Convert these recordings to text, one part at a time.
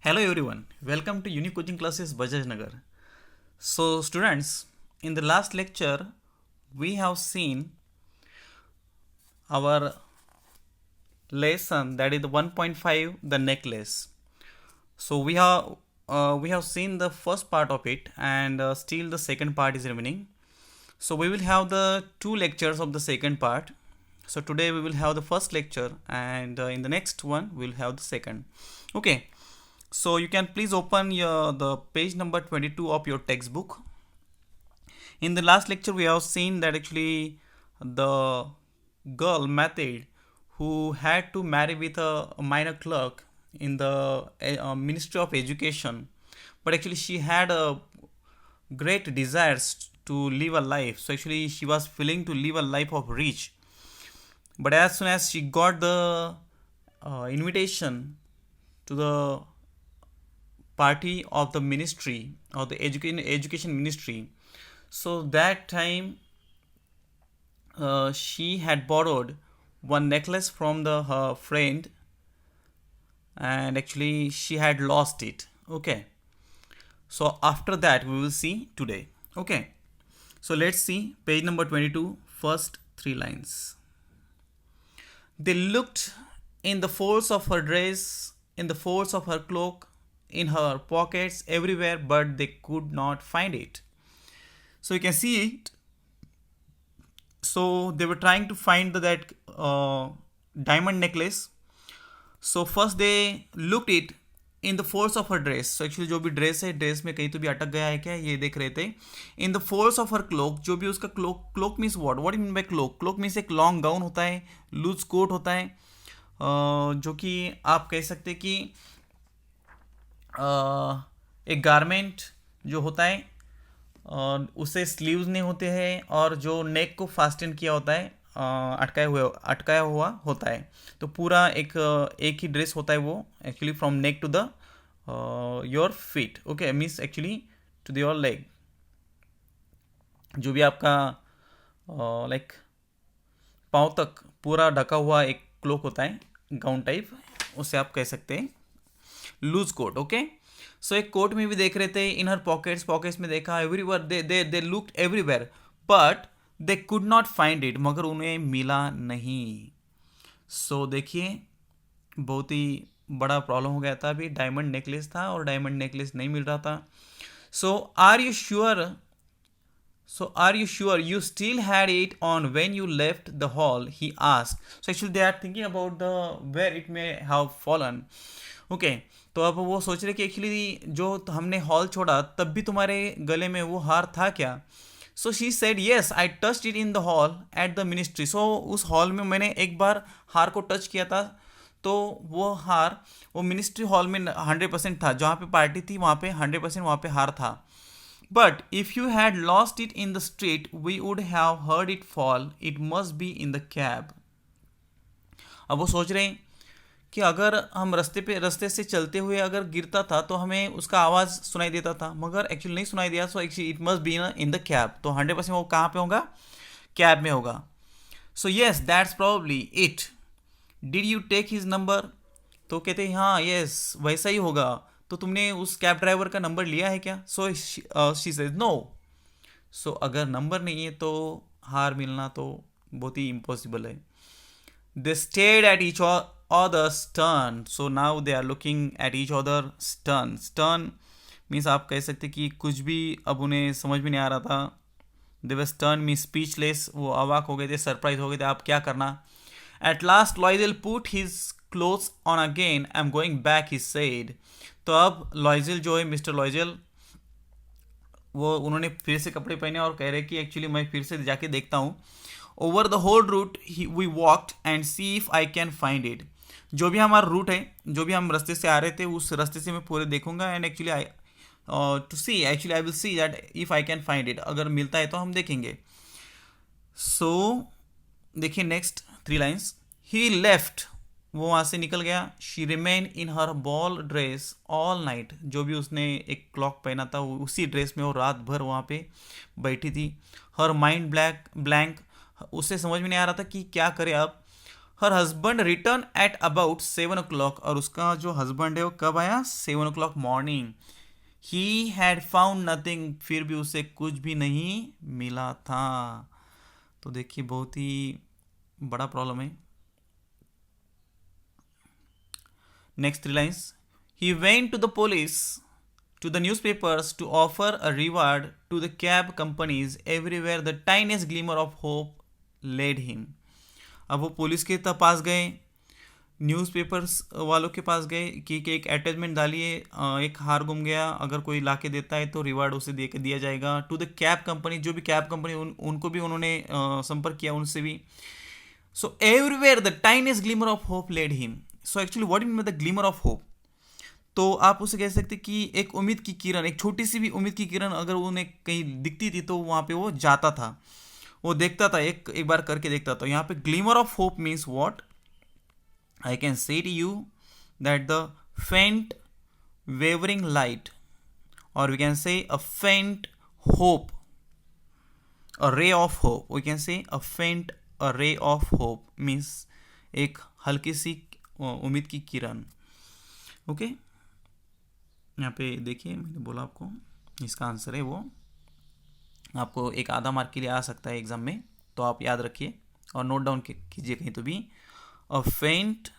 Hello everyone, welcome to Uni Coaching Classes Bajaj Nagar. So students, in the last lecture we have seen our lesson that is the 1.5 the necklace. So we have seen the first part of it and still the second part is remaining. So we will have the two lectures of the second part. So today we will have the first lecture and in the next one we will have the second. Okay. So you can please open the page number 22 of your textbook. In the last lecture we have seen that actually the girl Mathilde who had to marry with a minor clerk in the Ministry of Education, but actually she had a great desires to live a life. So actually she was feeling to live a life of rich, but as soon as she got the invitation to the party of the ministry or the education ministry, so that time she had borrowed one necklace from her friend, and actually she had lost it. Okay, so after that we will see today. Okay, so let's see page number 22, first three lines. They looked in the folds of her dress, in the folds of her cloak, in her pockets, everywhere, but they could not find it. So you can see it. So they were trying to find that diamond necklace. So first they looked it in the folds of her dress. So actually जो भी dress है, dress में कहीं तो भी अटक गया है क्या, ये देख रहे थे. In the folds of her cloak, जो भी उसका cloak, cloak means what mean by cloak. Cloak means एक लॉन्ग गाउन होता है, लूज कोट होता है, जो कि आप कह सकते कि एक गारमेंट जो होता है उससे स्लीव्स नहीं होते हैं और जो नेक को फास्टन किया होता है, अटकाया हुआ होता है. तो पूरा एक ही ड्रेस होता है वो, actually from neck to the your feet. Okay, means actually to the your leg. जो भी आपका लाइक पाँव तक पूरा ढका हुआ एक क्लोक होता है, गाउन टाइप, उसे आप कह सकते हैं लूज कोट. ओके, सो एक कोट में भी देख रहे थे, इन हर पॉकेट्स में देखा, everywhere they looked everywhere but they could not find it, मगर उन्हें मिला नहीं. सो देखिए, बहुत ही बड़ा प्रॉब्लम हो गया था. अभी डायमंड नेकलेस था और डायमंड नेकलेस नहीं मिल रहा था. So are you sure you still had it on when you left the hall, he asked. So actually they are thinking about the where it may have fallen. Okay, तो अब वो सोच रहे कि एक्चुअली जो हमने हॉल छोड़ा तब भी तुम्हारे गले में वो हार था क्या. So she said yes I touched it in the hall at the ministry. So उस हॉल में मैंने एक बार हार को टच किया था, तो वो हार वो मिनिस्ट्री हॉल में 100% था. जहाँ पे पार्टी थी वहाँ पे 100% वहाँ पे हार था. But if you had lost it in the street we would have heard it fall, it must be in the cab. अब वो सोच रहे हैं कि अगर हम रास्ते से चलते हुए अगर गिरता था तो हमें उसका आवाज़ सुनाई देता था, मगर एक्चुअली नहीं सुनाई दिया. So actually it must be in the cab. तो 100% वो कहाँ पे होगा, कैब में होगा. So yes that's probably it. Did you take his number. तो कहते हैं हाँ येस वैसा ही होगा. तो तुमने उस कैब ड्राइवर का नंबर लिया है क्या. So she says no. So अगर नंबर नहीं है तो हार मिलना तो बहुत ही इम्पॉसिबल है. They stared at each other stern. So now they are looking at each other stern. Stern means आप कह सकते कि कुछ भी अब उन्हें समझ में नहीं आ रहा था. They were stern means speechless. वो अवाक हो गए थे, सरप्राइज हो गए थे, आप क्या करना. At last Loisel put his clothes on again. I'm going back, he said. तो अब लॉयजल जो है, मिस्टर लॉयजल, वो उन्होंने फिर से कपड़े पहने और कह रहे कि एक्चुअली मैं फिर से जाके देखता हूँ. Over the whole route we walked and see if I can find it. जो भी हमारा रूट है, जो भी हम रास्ते से आ रहे थे, उस रास्ते से मैं पूरे देखूंगा. And actually I to see, actually I will see that if I can find it. अगर मिलता है तो हम देखेंगे. सो देखिए next three lines. He left, वो वहाँ से निकल गया. She remain in her ball dress all night. जो भी उसने एक क्लॉक पहना था वो उसी ड्रेस में वो रात भर वहाँ पे बैठी थी. हर माइंड ब्लैंक, उसे समझ में नहीं आ रहा था कि क्या करे अब. Her husband return at about 7 o'clock, और उसका जो हस्बैंड है वो कब आया? 7 o'clock morning. He had found nothing, फिर भी उसे कुछ भी नहीं मिला था। तो देखिए बहुत ही बड़ा प्रॉब्लम है। Next 3 lines, he went to the police to the newspapers to offer a reward to the cab companies everywhere the tiniest glimmer of hope led him। अब वो पुलिस के पास गए, न्यूज़पेपर्स वालों के पास गए कि एक अटैचमेंट डालिए, एक हार गुम गया, अगर कोई ला के देता है तो रिवार्ड उसे दे के दिया जाएगा। टू द कैब कंपनी, जो भी कैब कंपनी उनको भी उन्होंने संपर्क किया, उनसे भी। So everywhere the tiniest glimmer of hope led him. So actually what mean the glimmer of hope, तो आप उसे कह सकते कि एक उम्मीद की किरण, एक छोटी सी भी उम्मीद की किरण अगर उन्हें कहीं दिखती थी तो वहाँ पे वो जाता था, वो देखता था, एक बार करके देखता था। यहाँ पे glimmer of hope means what, I can say to you that the faint wavering light, और वी कैन से अ फेंट hope, a ray of hope, we can say a फेंट अ रे ऑफ होप मीन्स एक हल्की सी उम्मीद की किरण। Okay यहाँ पे देखिए, मैंने बोला आपको इसका आंसर है वो, आपको एक आधा मार्क के लिए आ सकता है एग्जाम में, तो आप याद रखिए और नोट डाउन कीजिए कहीं तो भी। अ फेंट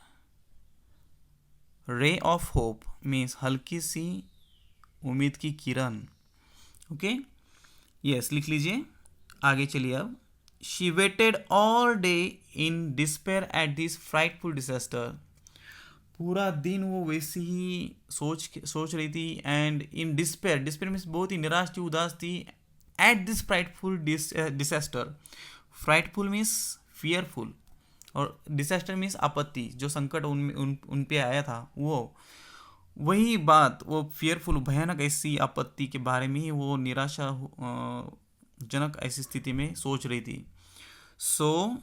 रे ऑफ होप मीन्स हल्की सी उम्मीद की किरण। ओके यस, लिख लीजिए। आगे चलिए अब। She weighted all day in despair at this frightful disaster. पूरा दिन वो वैसे ही सोच रही थी, and in despair, despair means बहुत ही निराश थी, उदास थी। At this frightful disaster, frightful means fearful, और डिसास्टर मीन्स आपत्ति, जो संकट उन पे आया था, वही बात, वो फियरफुल भयानक ऐसी आपत्ति के बारे में ही वो निराशा जनक ऐसी स्थिति में सोच रही थी। सो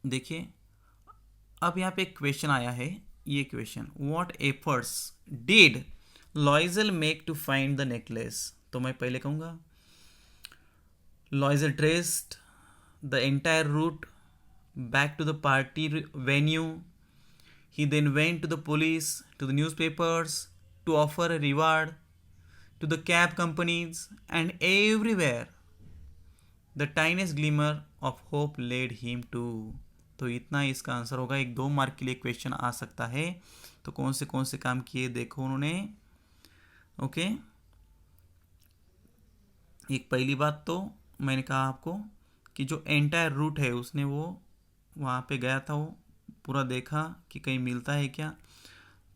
देखिए अब यहाँ पे एक क्वेश्चन आया है, ये question, what efforts did Loisel make to find the necklace. तो मैं पहले कहूँगा, Loisel traced the entire route back to the party venue. He then went to the police, to the newspapers to offer a reward to the cab companies, and everywhere the tiniest glimmer of hope led him to. तो इतना इसका answer होगा। एक 2 mark के लिए question आ सकता है। तो कौन से काम किए देखो उन्होंने। ओके एक पहली बात तो मैंने कहा आपको कि जो एंटायर रूट है उसने वो वहाँ पे गया था, वो पूरा देखा कि कहीं मिलता है क्या,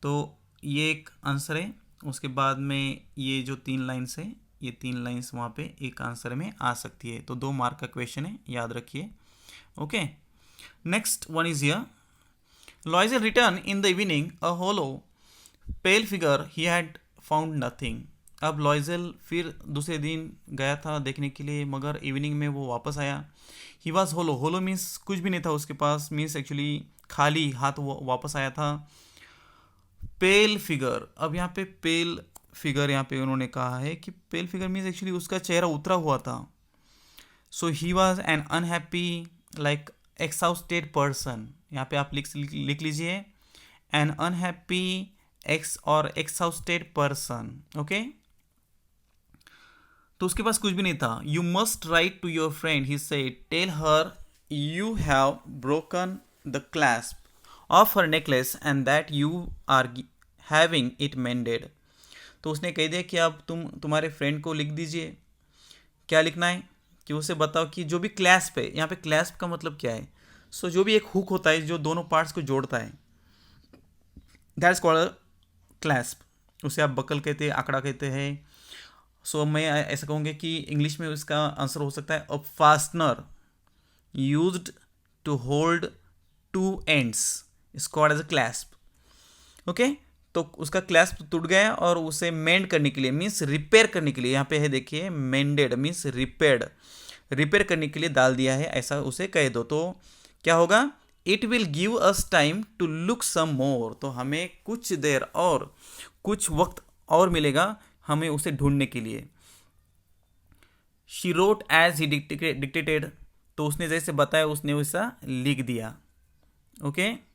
तो ये एक आंसर है। उसके बाद में ये जो 3 लाइन्स है, ये 3 लाइन्स वहाँ पे एक आंसर में आ सकती है। तो 2 मार्क का क्वेश्चन है, याद रखिए। Okay next one is here, Loisel return in the evening a hollow pale figure he had found nothing. अब लॉइजल फिर दूसरे दिन गया था देखने के लिए, मगर इवनिंग में वो वापस आया। He was hollow, hollow means कुछ भी नहीं था उसके पास, मीन्स एक्चुअली खाली हाथ वो वापस आया था। पेल फिगर, अब यहाँ पे पेल फिगर यहाँ पे उन्होंने कहा है कि पेल फिगर मीन्स एक्चुअली उसका चेहरा उतरा हुआ था। So he was an unhappy like exhausted person. यहाँ पे आप लिख लीजिए an unhappy exhausted person. Okay तो उसके पास कुछ भी नहीं था। You must write to your friend, he said, tell her you have broken the clasp of her necklace and that you are having it mended. तो उसने कह दिया कि अब तुम्हारे फ्रेंड को लिख दीजिए। क्या लिखना है कि उसे बताओ कि जो भी क्लैस्प है, यहाँ पे क्लैस्प का मतलब क्या है, सो जो भी एक हुक होता है जो दोनों पार्ट्स को जोड़ता है, दैट्स कॉल्ड क्लैस्प। उसे आप बकल कहते हैं, आंकड़ा कहते हैं। सो मैं ऐसा कहूँगा कि इंग्लिश में उसका आंसर हो सकता है a fastener used to hold 2 ends is called as a clasp. Okay तो उसका क्लैस्प टूट गया और उसे मेंड करने के लिए मीन्स रिपेयर करने के लिए, यहाँ पे है देखिए मेंडेड मीन्स रिपेयर्ड, रिपेयर करने के लिए डाल दिया है, ऐसा उसे कह दो। तो क्या होगा, it will give us time to look some more. तो हमें कुछ देर और कुछ वक्त और मिलेगा हमें उसे ढूंढने के लिए। She wrote as he dictated तो उसने जैसे बताया उसने वैसा लिख दिया। Okay.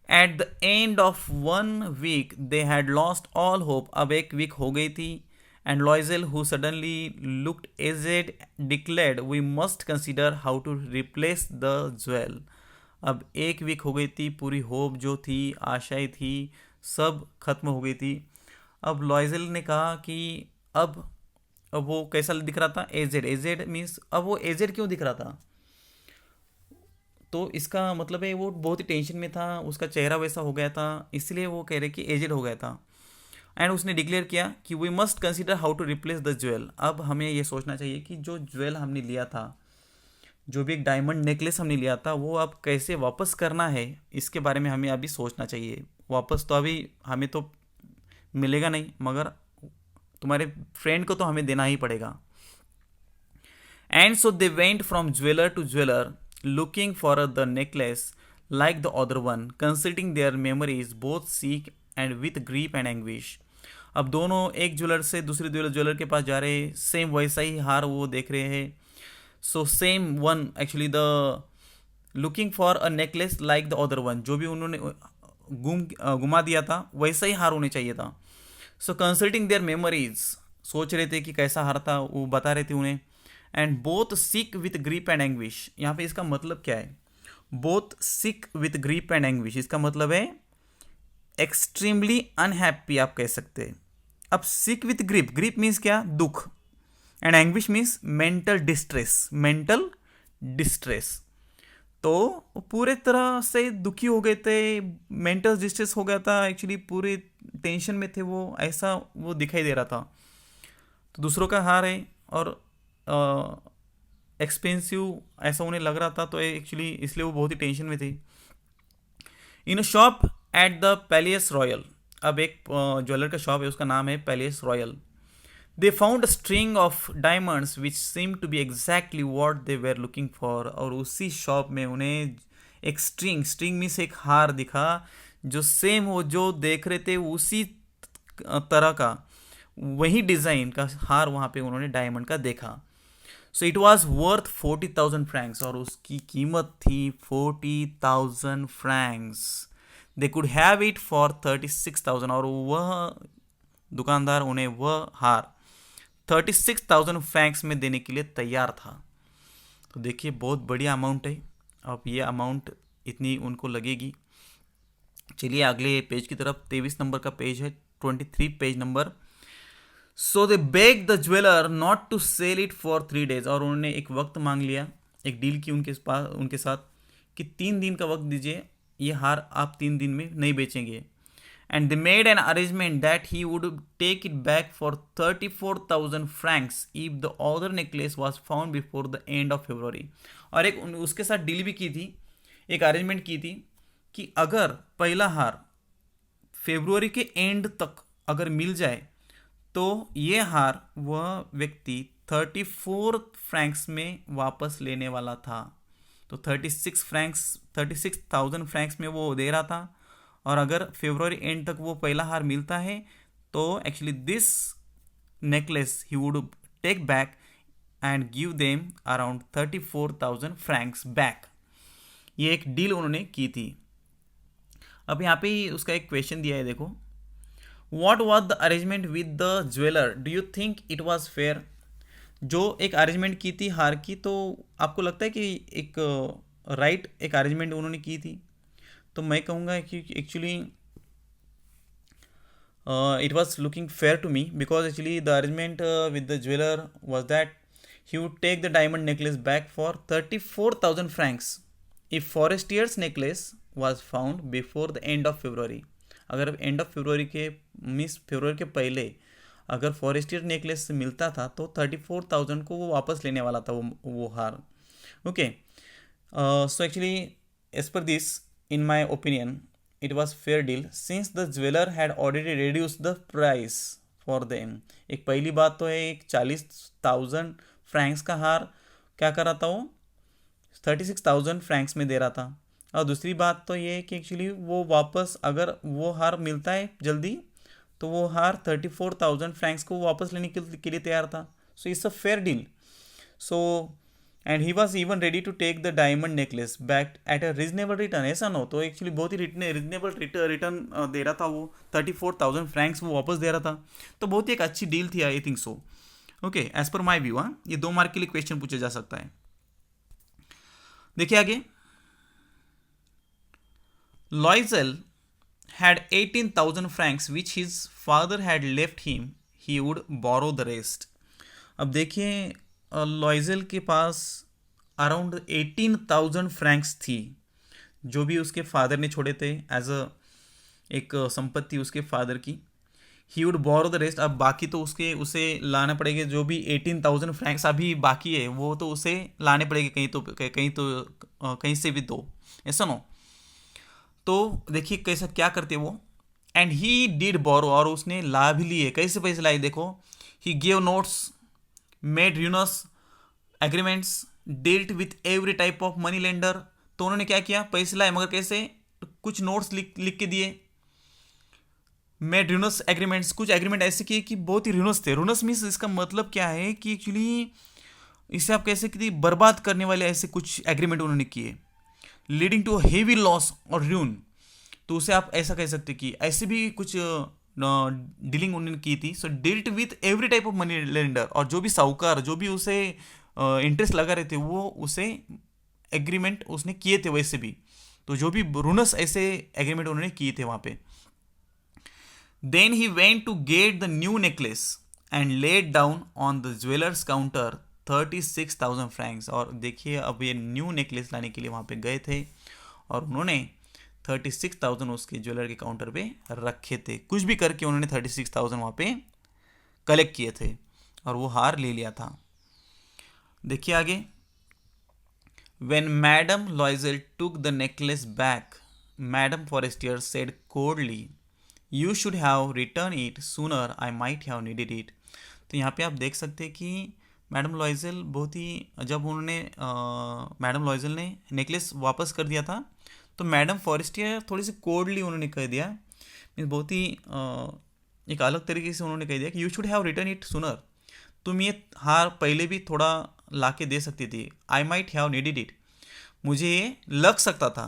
At the end of 1 week they had lost all hope, अब एक वीक हो गई थी। And Loisel who suddenly looked aged declared we must consider how to replace the jewel. अब एक वीक हो गई थी, पूरी होप जो थी, आशाएं थी, सब खत्म हो गई थी। अब लॉयजेल ने कहा कि अब वो कैसा दिख रहा था, एजेड। एजेड मीन्स अब वो एजेड क्यों दिख रहा था, तो इसका मतलब है वो बहुत ही टेंशन में था, उसका चेहरा वैसा हो गया था, इसलिए वो कह रहे कि एजेड हो गया था। एंड उसने डिक्लेयर किया कि we must consider how to replace the jewel. अब हमें ये सोचना चाहिए कि जो ज्वेल हमने लिया था, जो भी एक डायमंड नेकलेस हमने लिया था, वो अब कैसे वापस करना है, इसके बारे में हमें अभी सोचना चाहिए। वापस तो अभी हमें तो मिलेगा नहीं, मगर तुम्हारे फ्रेंड को तो हमें देना ही पड़ेगा। And so they went from jeweller to jeweller looking for the necklace like the other one, consulting their memories both sick and with grief and anguish। अब दोनों एक ज्वेलर से दूसरे ज्वेलर के पास जा रहे हैं, सेम वैसा ही हार वो देख रहे हैं। So same one actually the looking for a necklace like the other one, जो भी उन्होंने घुमा दिया था वैसा ही हार होने चाहिए था। सो कंसल्टिंग देयर मेमोरीज, सोच रहे थे कि कैसा हार था, वो बता रहे थे उन्हें। And both sick with grip and anguish, यहाँ पे इसका मतलब क्या है, both sick with grip and anguish, इसका मतलब है एक्सट्रीमली अनहैप्पी आप कह सकते हैं। अब सिक विथ ग्रीप, ग्रीप मीन्स क्या, दुख, and anguish means mental distress, mental distress. तो वो पूरे तरह से दुखी हो गए थे, मेंटल डिस्ट्रेस हो गया था, एक्चुअली पूरे टेंशन में थे वो, ऐसा वो दिखाई दे रहा था। तो दूसरों का हार है और एक्सपेंसिव ऐसा उन्हें लग रहा था, तो एक्चुअली इसलिए वो बहुत ही टेंशन में थे। In a shop at the Palais Royal, अब एक ज्वेलर का शॉप है, उसका नाम है Palais Royal. They found a string of diamonds which seem to be exactly what they were looking for, और उसी शॉप में उन्हें एक स्ट्रिंग मीन्स एक हार दिखा, जो सेम वो जो देख रहे थे उसी तरह का, वही डिज़ाइन का हार वहाँ पे उन्होंने डायमंड का देखा। So it was worth 40,000 Franks, और उसकी कीमत थी 40,000 Franks. They could have it for 36,000, और वह दुकानदार उन्हें वह हार 36,000 फ्रैंक्स में देने के लिए तैयार था। तो देखिए बहुत बड़ी अमाउंट है, अब ये अमाउंट इतनी उनको लगेगी। चलिए अगले पेज की तरफ, 23 नंबर का पेज है, 23 page number. So they beg the jeweller not to sell it for 3 days, और उन्होंने एक वक्त मांग लिया, एक डील की उनके साथ कि 3 दिन का वक्त दीजिए, ये हार आप 3 दिन में नहीं बेचेंगे। And they made an arrangement that he would take it back for 34,000 francs if the other necklace was found before the end of February। और एक उसके साथ डील भी की थी, एक अरेंजमेंट की थी कि अगर पहला हार फेब्रुवरी के एंड तक अगर मिल जाए, तो ये हार वह व्यक्ति 34 फ्रैंक्स में वापस लेने वाला था। तो 36,000 फ्रैंक्स में वो दे रहा था, और अगर फेब्रुवरी एंड तक वो पहला हार मिलता है, तो actually this necklace he would take back and give them around 34,000 francs back. ये एक डील उन्होंने की थी। अब यहाँ पे उसका एक क्वेश्चन दिया है, देखो, what was the arrangement with the jeweller, do you think it was fair. जो एक अरेंजमेंट की थी हार की, तो आपको लगता है कि एक राइट एक अरेंजमेंट उन्होंने की थी। तो मैं कहूँगा कि actually it was looking fair to me, because actually the arrangement with the jeweller was that he would take the diamond necklace back for 34,000 francs if Forestier's necklace was found before the end of February। अगर end of February के February के पहले अगर Forestier necklace मिलता था, तो 34,000 को वो वापस लेने वाला था वो हार। Okay, so actually as per this, in my opinion, it was fair deal since the jeweller had already reduce the price for them. एक पहली बात तो है, एक 40,000 फ्रैंक्स का हार क्या कर रहा था वो 36,000 फ्रैंक्स में दे रहा था। और दूसरी बात तो ये है कि एक्चुअली वो वापस अगर वो हार मिलता है जल्दी, तो वो हार 34,000 फ्रैंक्स को वापस लेने के लिए तैयार था। So it's a fair deal. So and he was even ready to take the diamond necklace back at a reasonable return. ऐसा ना हो तो एक्चुअली बहुत ही रीजनेबल रिटर्न दे रहा था वो, 34,000 फ्रैंक्स वो वापस दे रहा था। तो बहुत ही एक अच्छी डील थी, I think so. Okay, as per my view. हाँ, ये 2 मार्क के लिए क्वेश्चन पूछा जा सकता है। देखिए आगे, लॉइजल had 18,000 francs which his father had left him, he would borrow the rest। अब देखिए लॉइजल के पास अराउंड 18,000 फ्रैंक्स थी जो भी उसके फादर ने छोड़े थे एज अ एक संपत्ति उसके फादर की। He would borrow the rest, अब बाकी तो उसे लाना पड़ेगा। जो भी 18,000 फ्रैंक्स अभी बाकी है वो तो उसे लाने पड़ेगा कहीं से भी दो, ऐसा नो। तो देखिए कैसा क्या करते वो, एंड ही डिड बोरो, और उसने ला भी लिए। कैसे पैसे लाए देखो, he give notes, made ruinous agreements, dealt with every type of money lender. तो उन्होंने क्या किया, पैसे लाए मगर कैसे, कुछ नोट्स लिख के दिए। मेड यूनस एग्रीमेंट्स, कुछ एग्रीमेंट ऐसे किए कि बहुत ही रूनस थे। रूनस मीन्स इसका मतलब क्या है कि एक्चुअली इसे आप कैसे कि बर्बाद करने वाले ऐसे कुछ एग्रीमेंट उन्होंने किए, लीडिंग टू हेवी लॉस और र्यून। तो उसे आप ऐसा कह सकते कि ऐसे भी कुछ डीलिंग उन्होंने की थी। So dealt with every type of money lender, और जो भी साहूकार जो भी उसे इंटरेस्ट लगा रहे थे वो उसे एग्रीमेंट उसने किए थे वैसे भी। तो जो भी रूनस ऐसे एग्रीमेंट उन्होंने किए थे वहाँ पे। Then he went to get the new necklace and laid down on the jeweller's counter 36,000 francs. और देखिए अब ये न्यू नेकलेस लाने के लिए वहाँ पे गए थे और उन्होंने 36,000 उसके ज्वेलर के काउंटर पे रखे थे। कुछ भी करके उन्होंने 36,000 वहाँ पे कलेक्ट किए थे और वो हार ले लिया था। देखिए आगे, When Madame Loisel took the necklace back, Madame Forestier said coldly, "You should have returned it sooner. I might have needed it." तो यहाँ पे आप देख सकते हैं कि मैडम लॉइजल बहुत ही, जब उन्होंने मैडम लॉइजल ने नेकलेस वापस कर दिया था तो मैडम फॉरेस्टियर थोड़ी सी कोल्डली उन्होंने कह दिया, मीन्स बहुत ही एक अलग तरीके से उन्होंने कह दिया कि you should have return it sooner. तुम ये हार पहले भी थोड़ा ला के दे सकती थी। I might have needed it, मुझे ये लग सकता था।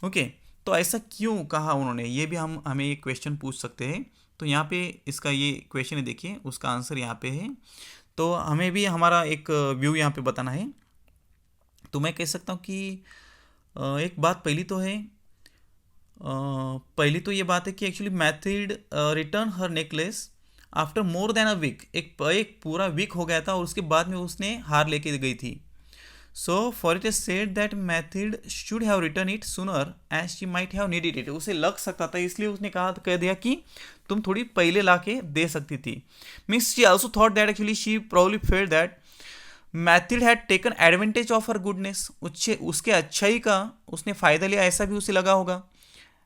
ओके, तो ऐसा क्यों कहा उन्होंने, ये भी हमें एक क्वेश्चन पूछ सकते हैं। तो यहाँ पे इसका ये क्वेश्चन है, देखिए उसका आंसर यहाँ पे है। तो हमें भी हमारा एक व्यू यहाँ पे बताना है। तो मैं कह सकता हूँ कि एक बात पहली तो है, पहली तो ये बात है कि actually Mathilde return her necklace after more than a week. एक पूरा वीक हो गया था और उसके बाद में उसने हार लेके गई थी। So for it is said that Mathilde should have return it sooner as she might have needed it. उसे लग सकता था इसलिए उसने कह दिया कि तुम थोड़ी पहले ला के दे सकती थी। Means she also thought that actually she probably failed that Mathilde had taken advantage of her goodness. उसके अच्छाई का उसने फ़ायदा लिया, ऐसा भी उसे लगा होगा।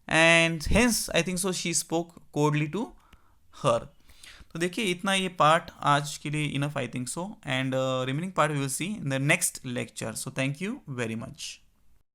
And hence I think so she spoke coldly to her. तो देखिए इतना ये पार्ट आज के लिए enough I think so, and remaining part we will see in the next lecture. So thank you very much.